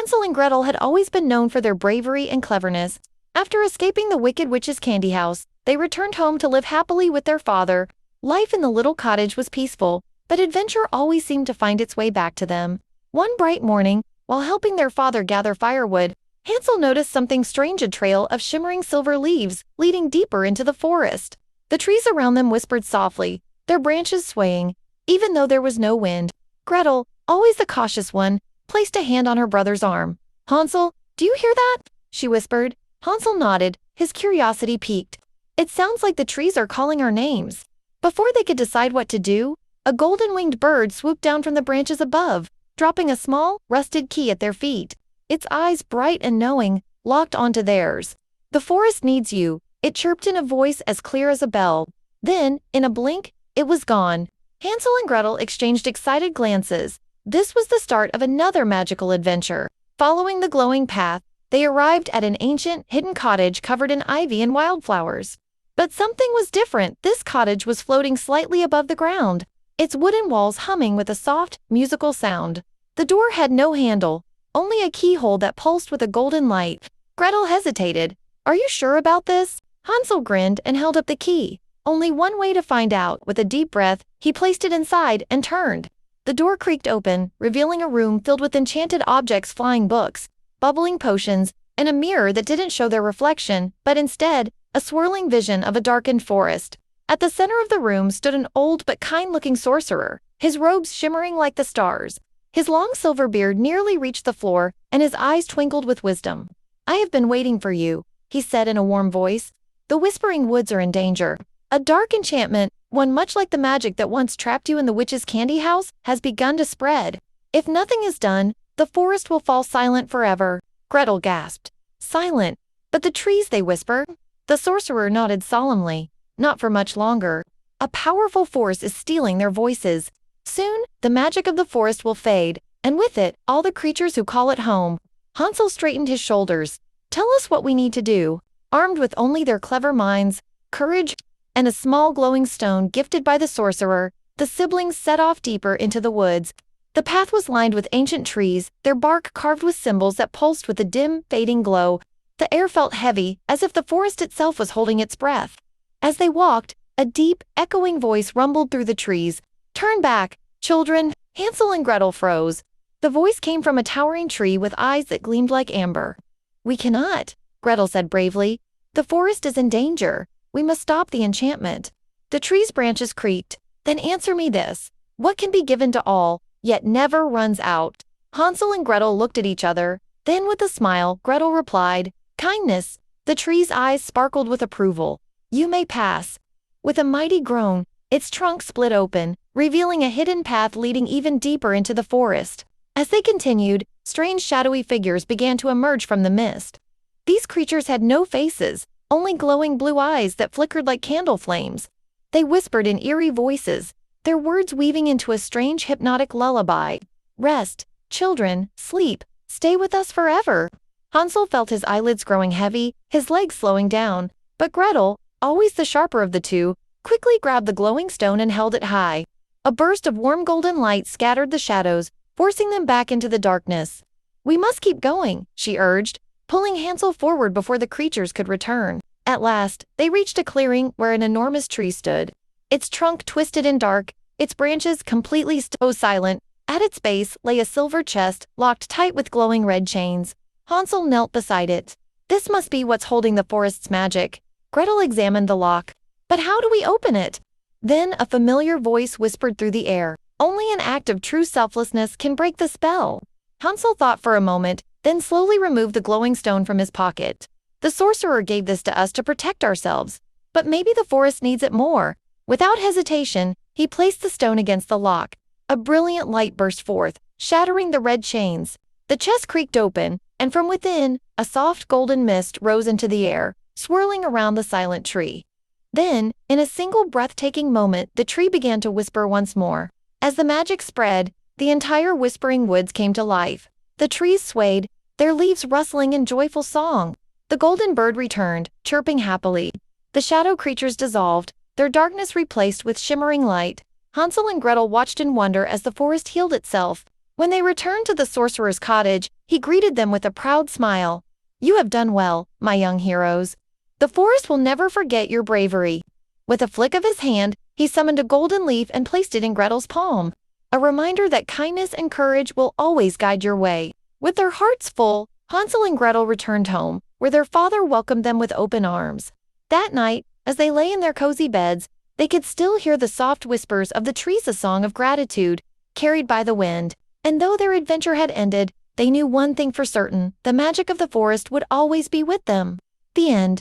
Hansel and Gretel had always been known for their bravery and cleverness. After escaping the Wicked Witch's candy house, they returned home to live happily with their father. Life in the little cottage was peaceful, but adventure always seemed to find its way back to them. One bright morning, while helping their father gather firewood, Hansel noticed something strange, a trail of shimmering silver leaves leading deeper into the forest. The trees around them whispered softly, their branches swaying, even though there was no wind. Gretel, always the cautious one, placed a hand on her brother's arm. "Hansel, do you hear that?" she whispered. Hansel nodded, his curiosity piqued. "It sounds like the trees are calling our names." Before they could decide what to do, a golden-winged bird swooped down from the branches above, dropping a small, rusted key at their feet. Its eyes, bright and knowing, locked onto theirs. "The forest needs you," it chirped in a voice as clear as a bell. Then, in a blink, it was gone. Hansel and Gretel exchanged excited glances. This was the start of another magical adventure. Following the glowing path, they arrived at an ancient, hidden cottage covered in ivy and wildflowers. But something was different. This cottage was floating slightly above the ground, its wooden walls humming with a soft, musical sound. The door had no handle, only a keyhole that pulsed with a golden light. Gretel hesitated. "Are you sure about this?" Hansel grinned and held up the key. Only one way to find out. With a deep breath, he placed it inside and turned. The door creaked open, revealing a room filled with enchanted objects, flying books, bubbling potions, and a mirror that didn't show their reflection, but instead, a swirling vision of a darkened forest. At the center of the room stood an old but kind-looking sorcerer, his robes shimmering like the stars. His long silver beard nearly reached the floor, and his eyes twinkled with wisdom. "I have been waiting for you," he said in a warm voice. "The Whispering Woods are in danger. A dark enchantment, one much like the magic that once trapped you in the witch's candy house, has begun to spread. If nothing is done, the forest will fall silent forever." Gretel gasped. "Silent? But the trees," they whispered. The sorcerer nodded solemnly. "Not for much longer. A powerful force is stealing their voices. Soon, the magic of the forest will fade, and with it, all the creatures who call it home." Hansel straightened his shoulders. "Tell us what we need to do." Armed with only their clever minds, courage, and a small glowing stone gifted by the sorcerer, the siblings set off deeper into the woods. The path was lined with ancient trees, their bark carved with symbols that pulsed with a dim, fading glow. The air felt heavy, as if the forest itself was holding its breath. As they walked, a deep, echoing voice rumbled through the trees. "Turn back, children!" Hansel and Gretel froze. The voice came from a towering tree with eyes that gleamed like amber. "We cannot," Gretel said bravely. "The forest is in danger. We must stop the enchantment." The tree's branches creaked. "Then answer me this. What can be given to all, yet never runs out?" Hansel and Gretel looked at each other. Then with a smile, Gretel replied, "Kindness." The tree's eyes sparkled with approval. "You may pass." With a mighty groan, its trunk split open, revealing a hidden path leading even deeper into the forest. As they continued, strange shadowy figures began to emerge from the mist. These creatures had no faces, only glowing blue eyes that flickered like candle flames. They whispered in eerie voices, their words weaving into a strange hypnotic lullaby. "Rest, children, sleep, stay with us forever." Hansel felt his eyelids growing heavy, his legs slowing down, but Gretel, always the sharper of the two, quickly grabbed the glowing stone and held it high. A burst of warm golden light scattered the shadows, forcing them back into the darkness. "We must keep going," she urged, pulling Hansel forward before the creatures could return. At last, they reached a clearing where an enormous tree stood. Its trunk twisted and dark, its branches completely so silent. At its base lay a silver chest, locked tight with glowing red chains. Hansel knelt beside it. "This must be what's holding the forest's magic." Gretel examined the lock. "But how do we open it?" Then a familiar voice whispered through the air. "Only an act of true selflessness can break the spell." Hansel thought for a moment, then slowly removed the glowing stone from his pocket. "The sorcerer gave this to us to protect ourselves, but maybe the forest needs it more." Without hesitation, he placed the stone against the lock. A brilliant light burst forth, shattering the red chains. The chest creaked open, and from within, a soft golden mist rose into the air, swirling around the silent tree. Then, in a single breathtaking moment, the tree began to whisper once more. As the magic spread, the entire Whispering Woods came to life. The trees swayed, their leaves rustling in joyful song. The golden bird returned, chirping happily. The shadow creatures dissolved, their darkness replaced with shimmering light. Hansel and Gretel watched in wonder as the forest healed itself. When they returned to the sorcerer's cottage, he greeted them with a proud smile. "You have done well, my young heroes. The forest will never forget your bravery." With a flick of his hand, he summoned a golden leaf and placed it in Gretel's palm, a reminder that kindness and courage will always guide your way. With their hearts full, Hansel and Gretel returned home, where their father welcomed them with open arms. That night, as they lay in their cozy beds, they could still hear the soft whispers of the trees, a song of gratitude, carried by the wind. And though their adventure had ended, they knew one thing for certain: the magic of the forest would always be with them. The end.